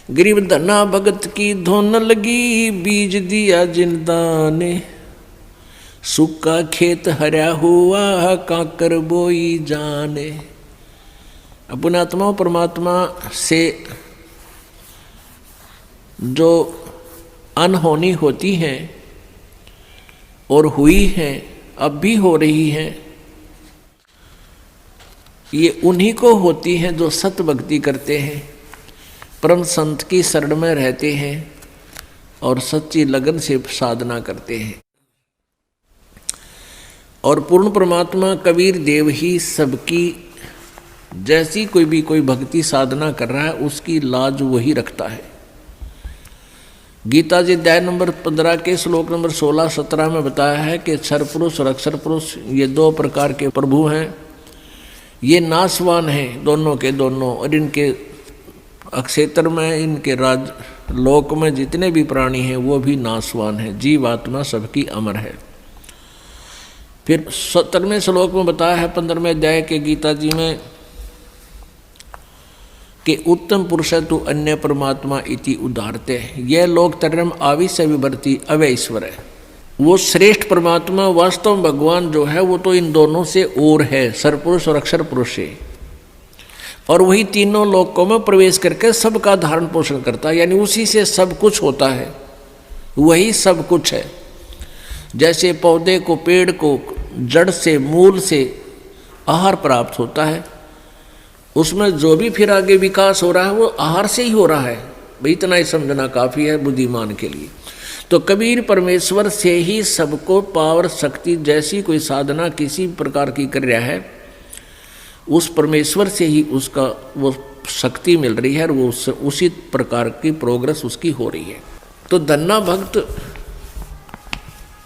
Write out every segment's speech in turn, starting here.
गरीब धना भगत की धोन लगी, बीज दिया जिंदा ने। सूखा खेत हरा हुआ, काकर बोई जाने। अपने आत्मा परमात्मा से जो अनहोनी होती है और हुई है, अब भी हो रही है, ये उन्हीं को होती हैं जो सत भक्ति करते हैं, परम संत की शरण में रहते हैं और सच्ची लगन से साधना करते हैं। और पूर्ण परमात्मा कबीर देव ही सबकी, जैसी कोई भक्ति साधना कर रहा है उसकी लाज वही रखता है। गीता जी अध्याय नंबर 15 के श्लोक नंबर 16-17 में बताया है कि क्षर पुरुष और अक्षर पुरुष ये दो प्रकार के प्रभु हैं। ये नाशवान हैं दोनों के दोनों, और इनके अक्षेत्र में, इनके राज लोक में जितने भी प्राणी हैं वो भी नाशवान हैं। जीव आत्मा सबकी अमर है। फिर 17वें श्लोक में बताया है 15वें अध्याय के गीता जी में कि उत्तम पुरुष तु अन्य परमात्मा इति उदाहरते। यह लोक तरम आविश्य विभर्ति अवय ईश्वर है। वो श्रेष्ठ परमात्मा वास्तव में भगवान जो है वो तो इन दोनों से और है, सरपुरुष और अक्षर पुरुष से, और वही तीनों लोकों में प्रवेश करके सबका धारण पोषण करता है, यानी उसी से सब कुछ होता है, वही सब कुछ है। जैसे पौधे को, पेड़ को जड़ से, मूल से आहार प्राप्त होता है, उसमें जो भी फिर आगे विकास हो रहा है वो आहार से ही हो रहा है। भाई इतना ही समझना काफ़ी है बुद्धिमान के लिए। तो कबीर परमेश्वर से ही सबको पावर शक्ति, जैसी कोई साधना किसी प्रकार की कर रहा है, उस परमेश्वर से ही उसका वो शक्ति मिल रही है और वो उसी प्रकार की प्रोग्रेस उसकी हो रही है। तो धन्ना भक्त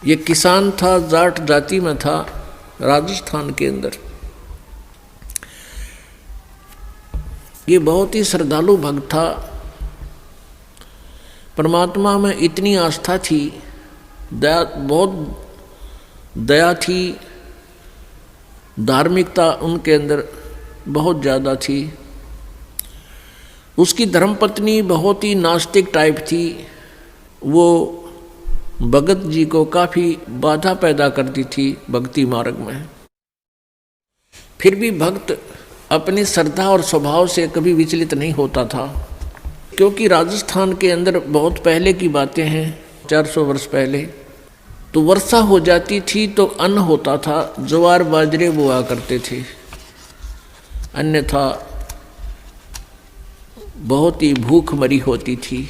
ये किसान था, जाट जाति में था, राजस्थान के अंदर। ये बहुत ही श्रद्धालु भक्त था। परमात्मा में इतनी आस्था थी, दया, बहुत दया थी, धार्मिकता उनके अंदर बहुत ज़्यादा थी। उसकी धर्मपत्नी बहुत ही नास्तिक टाइप थी। वो भगत जी को काफ़ी बाधा पैदा करती थी भक्ति मार्ग में। फिर भी भक्त अपनी श्रद्धा और स्वभाव से कभी विचलित नहीं होता था, क्योंकि राजस्थान के अंदर बहुत पहले की बातें हैं, 400 वर्ष पहले, तो वर्षा हो जाती थी तो अन्न होता था, ज्वार बाजरे बोआ करते थे, अन्यथा बहुत ही भूख मरी होती थी।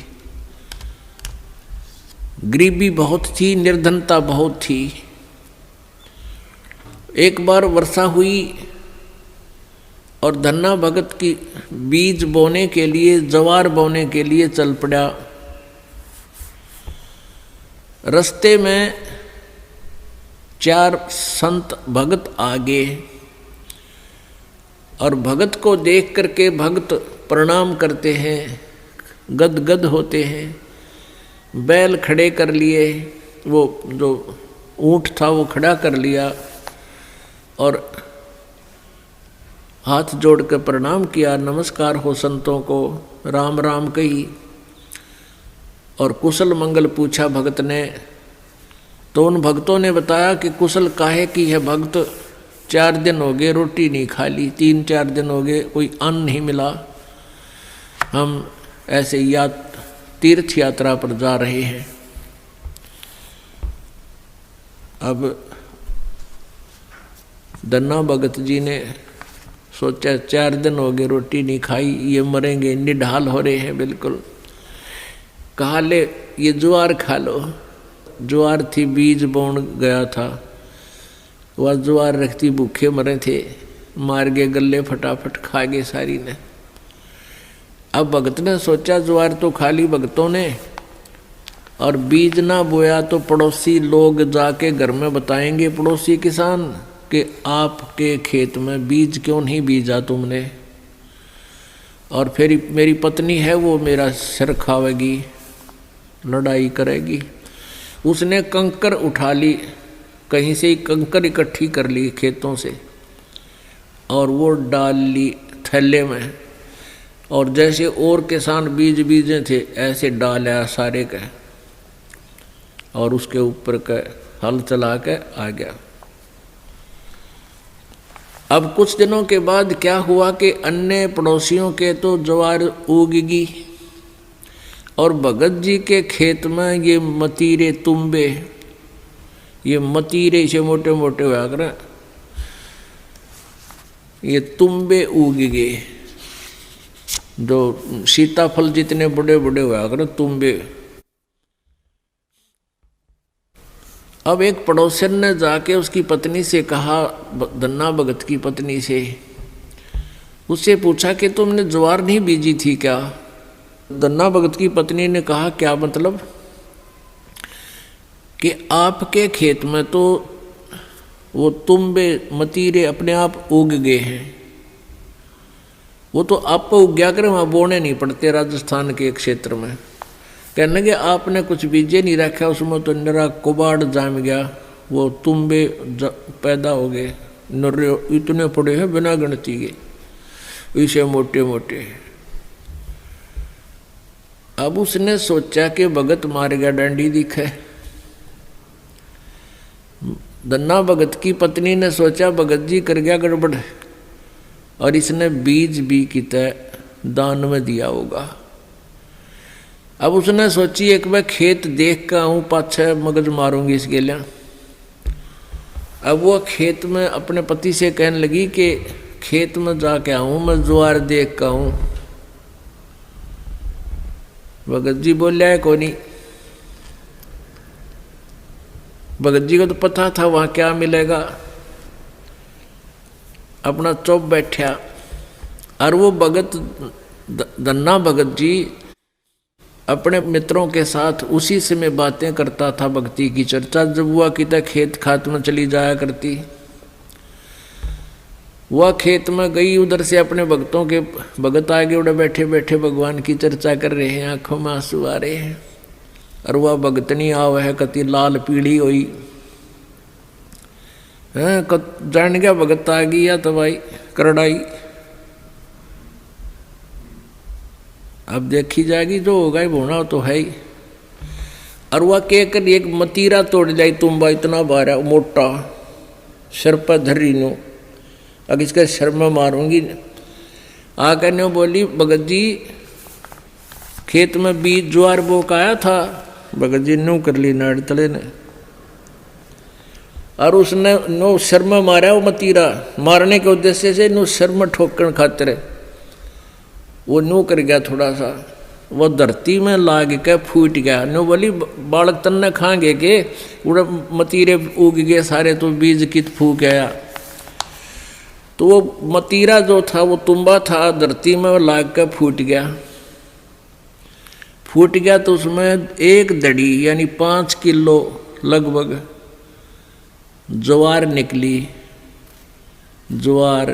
गरीबी बहुत थी, निर्धनता बहुत थी। एक बार वर्षा हुई और धन्ना भगत की बीज बोने के लिए, ज्वार बोने के लिए चल पड़ा। रास्ते में 4 संत भगत आगे, और भगत को देख करके भगत प्रणाम करते हैं, गदगद होते हैं। बैल खड़े कर लिए, वो जो ऊँट था वो खड़ा कर लिया और हाथ जोड़ कर प्रणाम किया, नमस्कार हो संतों को, राम राम कही और कुशल मंगल पूछा भगत ने। तो उन भक्तों ने बताया कि कुशल काहे की है भगत, 4 दिन हो गए रोटी नहीं खा ली, 3-4 दिन हो गए कोई अन्न नहीं मिला, हम ऐसे तीर्थ यात्रा पर जा रहे हैं। अब धन्ना भगत जी ने सोचा 4 दिन हो गए रोटी नहीं खाई, ये मरेंगे, निढाल हो रहे हैं बिल्कुल। कहा ले ये ज्वार खा लो। ज्वार थी, बीज बोन गया था, वह ज्वार रखती भूखे मरे थे, मार गए गले, फटाफट खा गए सारी ने। अब भगत ने सोचा ज्वार तो खा ली भगतों ने, और बीज ना बोया तो पड़ोसी लोग जाके घर में बताएंगे, पड़ोसी किसान, कि आपके खेत में बीज क्यों नहीं बीजा तुमने, और फिर मेरी पत्नी है वो मेरा सिर खावेगी, लड़ाई करेगी। उसने कंकर उठा ली, कहीं से ही कंकर इकट्ठी कर ली खेतों से, और वो डाल ली थैले में, और जैसे और किसान बीज बीजे थे ऐसे डाला सारे का और उसके ऊपर का हल चला के आ गया। अब कुछ दिनों के बाद क्या हुआ कि अन्य पड़ोसियों के तो ज्वार उगगी और भगत जी के खेत में ये मतीरे तुम्बे, ये मतीरे से मोटे मोटे हुआ कर ये तुम्बे उग गए, जो सीताफल जितने बड़े बड़े हुआ कर तुम्बे। अब एक पड़ोसन ने जाके उसकी पत्नी से कहा, धन्ना भगत की पत्नी से, उससे पूछा कि तुमने ज्वार नहीं बीजी थी क्या? धन्ना भगत की पत्नी ने कहा, क्या मतलब? कि आपके खेत में तो वो तुम्बे मतीरे अपने आप उग गए हैं, वो तो आप उग गया करें, वहाँ बोने नहीं पड़ते राजस्थान के क्षेत्र में। कहने लगे आपने कुछ बीजे नहीं रखा, उसमें तो निरा कुबाड़ जाम गया, वो तुम्बे पैदा हो गए, नर्रे इतने पड़े हैं बिना गिनती के, इसे मोटे मोटे। अब उसने सोचा कि भगत मार गया डंडी दिखे। धन्ना भगत की पत्नी ने सोचा भगत जी कर गया गड़बड़ और इसने बीज भी कितना दान में दिया होगा। अब उसने सोची एक बार खेत देख कर आऊँ, पाछे मगज मारूंगी इसके लिए। अब वो खेत में अपने पति से कहने लगी कि खेत में जाके आऊँ मैं, ज्वार देख कर आऊँ। भगत जी बोलिया है कोनी। भगत जी को तो पता था वहाँ क्या मिलेगा, अपना चुप बैठा। और वो भगत धन्ना भगत जी अपने मित्रों के साथ उसी से में बातें करता था, भक्ति की चर्चा जब हुआ कि तक खेत खात में चली जाया करती। वह खेत में गई, उधर से अपने भक्तों के भगत आगे उड़े बैठे बैठे भगवान की चर्चा कर रहे हैं, आंखों में आंसू आ रहे हैं। और वह भगतनी आव है कति लाल पीड़ी हुई है, जान गया भगत आ गई या तबाई करड़ाई। अब देखी जाएगी, जो होगा ही होना तो है ही। और वह कहकर एक मतीरा तोड़ जाई तुम्बा इतना बारा मोटा, सिर पर धरी नो, अब इसका सिर में मारूंगी। आकर ने बोली भगत जी खेत में बीज ज्वार बो का आया था। भगत जी नो कर ली नाड़ तले ने, और उसने नो सिर में मारा वो मतीरा, मारने के उद्देश्य से नो सिर में ठोकन खातिर वो नो कर गया थोड़ा सा, वो धरती में लाग के फूट गया। नो बोली बालक तन्ने खाएंगे के उड़ा मतीरे उग गए सारे, तो बीज कित फूक गया। तो वो मतीरा जो था वो तुम्बा था, धरती में लाग के फूट गया। फूट गया तो उसमें एक दड़ी यानी 5 किलो लगभग ज्वार निकली। ज्वार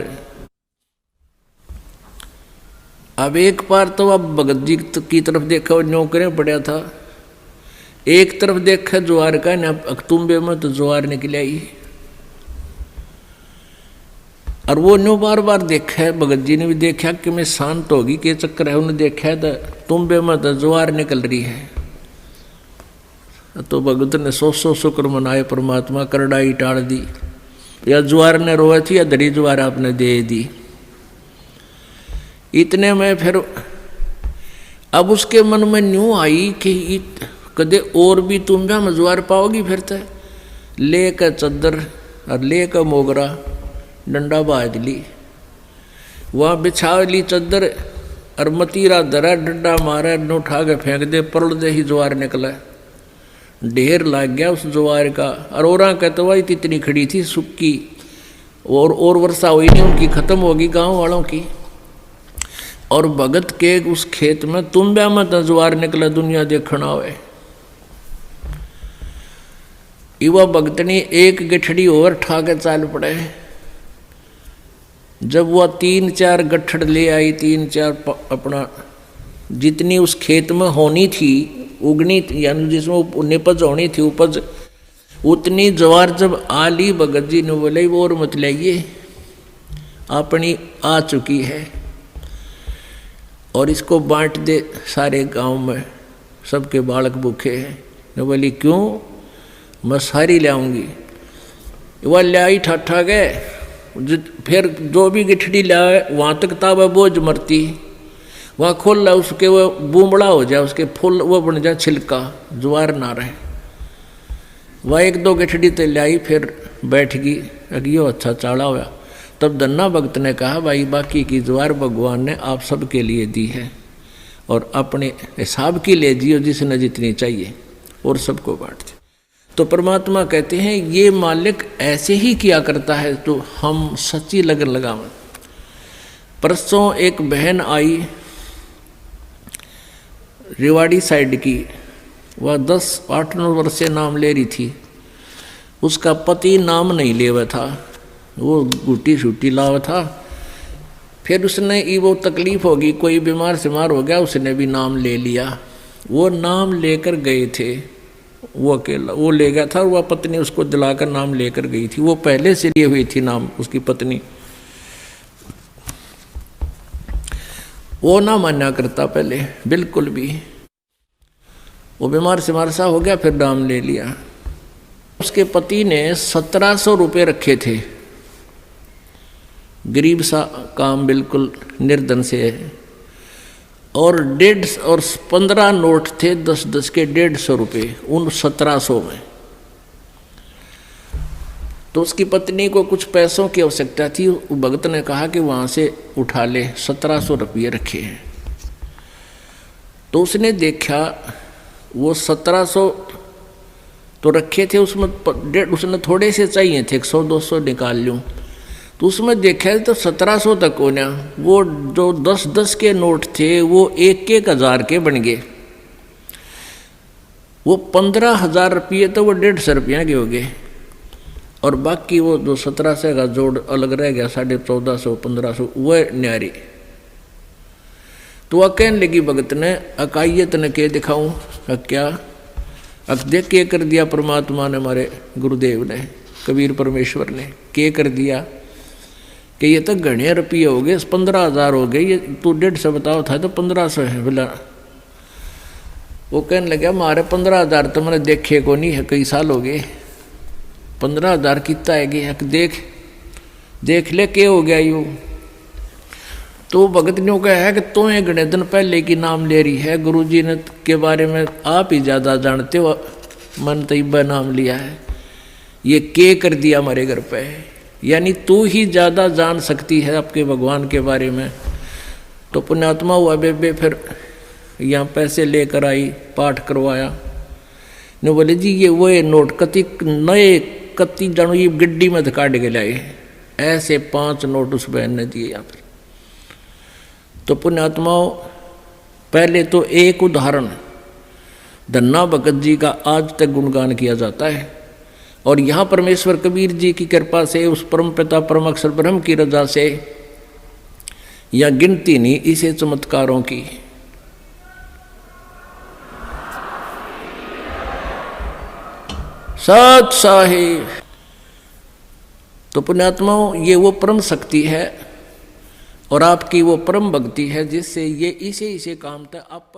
अब एक बार तो अब भगत जी की तरफ देखा, वो नौकरें पड़ा था, एक तरफ देखा ज्वार का ना, अक्तुम्बे में तो ज्वार निकल आई। और वो न्यू बार बार देखा है, भगत जी ने भी देखा कि मैं शांत होगी के चक्कर है, उन्हें देखा तो तुम्बे में तो ज्वार निकल रही है। तो भगत ने 100 शुक्र मनाए, परमात्मा करड़ाई टाल दी, या ज्वार ने रोए थी या धरी ज्वार आपने दे दी। इतने में फिर अब उसके मन में न्यू आई कि कदे और भी तुम भी ज्वार पाओगी। फिर तो ले कर चद्दर और ले कर मोगरा डंडा बाज ली, वहाँ बिछा ली चद्दर और मतीरा धरा, डंडा मारा, न उठा के फेंक दे, परल दे ही ज्वार निकला। ढेर लग गया उस ज्वार का। और औरा कहते वही इतनी खड़ी थी सुक्की, और वर्षा हुई नहीं, उनकी खत्म होगी गांव वालों की। और भगत के उस खेत में तुम्बा में तो ज्वार निकला, दुनिया देखना हुए। युवा भगतनी एक गठड़ी और ठा के चाल पड़े। जब वह 3-4 गठड़ ले आई, 3-4 अपना जितनी उस खेत में होनी थी, उगनी थी, यानी जिसमें निपज होनी थी उपज, उतनी ज्वार जब आ ली, भगत जी ने बोले वो और मत लाइए, अपनी आ चुकी है। और इसको बांट दे सारे गांव में, सबके बालक भूखे हैं। ने बोली क्यों, मैं सारी ले आऊँगी। वह ले आई ठाठा गए, फिर जो भी गिठड़ी लाए वहाँ तक था वह बोझ मरती, वहाँ खोल ला उसके वो बूमड़ा हो जाए, उसके फूल वो बन जाए छिलका, ज्वार ना रहे। वह एक दो गिठड़ी तो ले आई, फिर बैठ गई, अगियो अच्छा चाड़ा हुआ। तब धन्ना भक्त ने कहा भाई बाकी की ज्वार भगवान ने आप सबके लिए दी है और अपने हिसाब की ले जियो जिसने जितनी चाहिए और सबको बांट दे। तो परमात्मा कहते हैं ये मालिक ऐसे ही किया करता है तो हम सच्ची लगन लगावें। परसों एक बहन आई रेवाड़ी साइड की, वह 10-8-9 वर्ष से नाम ले रही थी। उसका पति नाम नहीं ले हुआ था, वो गुटी छुट्टी लावा था। फिर उसने वो तकलीफ होगी, कोई बीमार सिमार हो गया, उसने भी नाम ले लिया। वो नाम लेकर गए थे, वो अकेला वो ले गया था, वह पत्नी उसको दिलाकर नाम लेकर गई थी। वो पहले से लिए हुई थी नाम उसकी पत्नी। वो ना माना करता पहले बिल्कुल भी, वो बीमार सिमार सा हो गया, फिर नाम ले लिया। उसके पति ने 1700 रुपये रखे थे, गरीब सा काम, बिल्कुल निर्धन से है। और 1.5 और 15 नोट थे 10-10 के 150 रुपये उन 1700 में। तो उसकी पत्नी को कुछ पैसों की आवश्यकता थी, भगत ने कहा कि वहाँ से उठा ले, 1700 रुपये रखे हैं। तो उसने देखा वो 1700 तो रखे थे, उसमें उसने थोड़े से चाहिए थे, 100-200 निकाल लूँ। तो उसमें देखा तो 1700 तक होना, वो जो 10-10 के नोट थे वो 1-1 हज़ार के बन गए। वो 15,000 रुपये तो वो 150 रुपया के हो गए, और बाकी वो जो 1700 का जोड़ अलग रह गया, 1450-1500 वह न्यारी। तो वह कहने लगी भगत ने, अकाइयत ने के दिखाऊं, क्या देख के कर दिया परमात्मा ने, हमारे गुरुदेव ने, कबीर परमेश्वर ने के कर दिया कि ये तो घने रुपये हो गए, 15,000 हो गए, ये तू 150 बताओ था तो 1500 है बोला। वो कहने लगा हमारे 15,000 तो मैंने देखे को नहीं है, कई साल हो गए, 15,000 कितना है गया, देख ले के हो गया यूँ। तो भगत ने कहा है कि तो एक घने दिन पहले की नाम ले रही है, गुरुजी ने के बारे में आप ही ज़्यादा जानते हो, मन तैयबा नाम लिया है, ये के कर दिया हमारे घर पे, यानी तू ही ज़्यादा जान सकती है आपके भगवान के बारे में। तो पुण्यात्मा हुआ बेबे, फिर यहाँ पैसे लेकर आई, पाठ करवाया। ने बोले जी ये वो नोट कति नए कति जानो ये गड्डी में काट के लाए, ऐसे 5 नोट उस बहन ने दिए यहाँ पर। तो पुण्यात्माओं पहले तो एक उदाहरण धन्ना भगत जी का आज तक गुणगान किया जाता है, और यहाँ परमेश्वर कबीर जी की कृपा से, उस परम पिता परम अक्षर ब्रह्म की रजा से, या गिनती नहीं इसे चमत्कारों की। सत साहिब। तो पुण्यात्माओं ये वो परम शक्ति है और आपकी वो परम भक्ति है जिससे ये इसे काम तक आप